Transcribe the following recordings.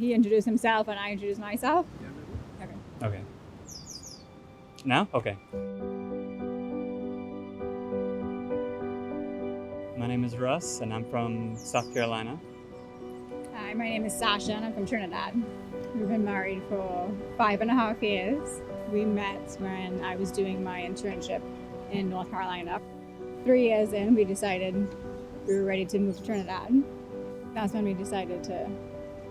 He introduced himself and I introduced myself. Okay. Okay. Now? Okay. My name is Russ, and I'm from South Carolina. Hi, my name is Sasha, and I'm from Trinidad. We've been married for 5.5 years. We met when I was doing my internship in North Carolina. 3 years in, we decided we were ready to move to Trinidad. That's when we decided to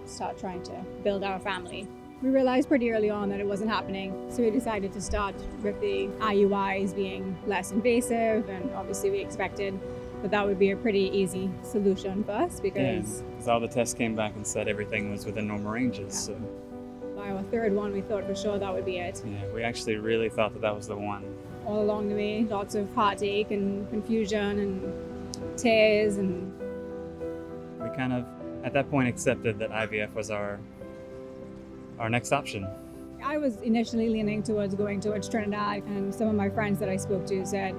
start trying to build our family. We realized pretty early on that it wasn't happening, so we decided to start with the IUIs being less invasive, and obviously we expected that would be a pretty easy solution for us because all the tests came back and said everything was within normal ranges. So by our third one, we thought for sure that would be it. yeah, we actually really thought that was the one. All along the way, lots of heartache and confusion and tears, and We kind of, at that point, accepted that IVF was our next option. I was initially leaning towards going towards Trinidad, and some of my friends that I spoke to said,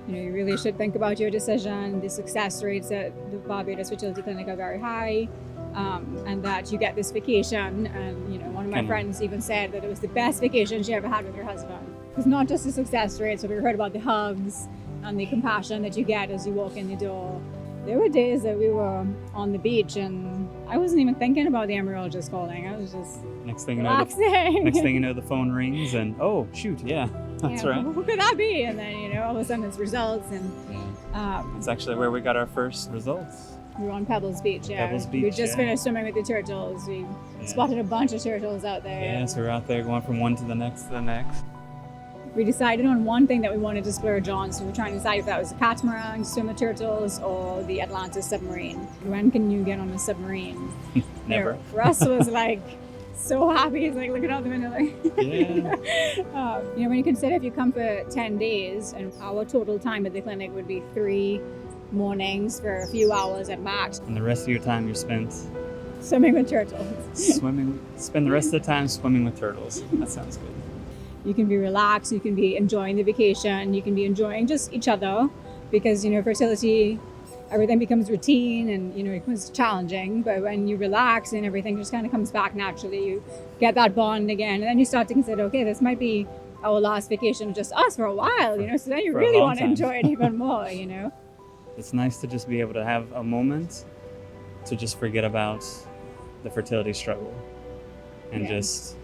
you really should think about your decision. The success rates at the Barbados Fertility Clinic are very high, and that you get this vacation. And one of my friends even said that it was the best vacation she ever had with her husband. It's not just the success rate, so we heard about the hugs and the compassion that you get as you walk in the door. There were days that we were on the beach and I wasn't even thinking about the embryologist calling. I was just relaxing. Next thing you know, the phone rings and oh shoot, yeah, that's right. Who could that be? And then all of a sudden it's results, and it's actually where we got our first results. We were on Pebbles Beach. Yeah, Pebbles Beach, we just finished swimming with the turtles. We spotted a bunch of turtles out there. Yeah, so we're out there going from one to the next to the next. We decided on one thing that we wanted to splurge on, so we were trying to decide if that was a catamaran, swim with turtles, or the Atlantis submarine. When can you get on a submarine? Never. Russ was like so happy. He's like looking out the window like, yeah. When you consider if you come for 10 days, and our total time at the clinic would be 3 mornings for a few hours at max. And the rest of your time you're spent swimming with turtles. Spend the rest of the time swimming with turtles. That sounds good. You can be relaxed, you can be enjoying the vacation, you can be enjoying just each other, because fertility, everything becomes routine and it becomes challenging. But when you relax and everything just kind of comes back naturally, you get that bond again, and then you start to consider, okay, this might be our last vacation of just us for a while, so then you really want to enjoy it even more. It's nice to just be able to have a moment to just forget about the fertility struggle and just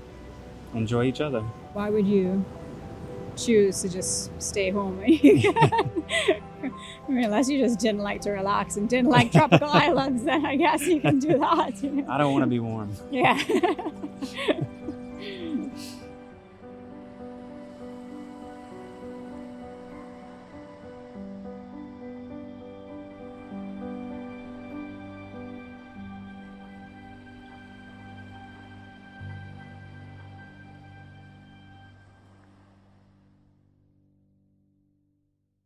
enjoy each other. Why would you choose to just stay home? Unless you just didn't like to relax and didn't like tropical islands, then I guess you can do that. I don't want to be warm. Yeah.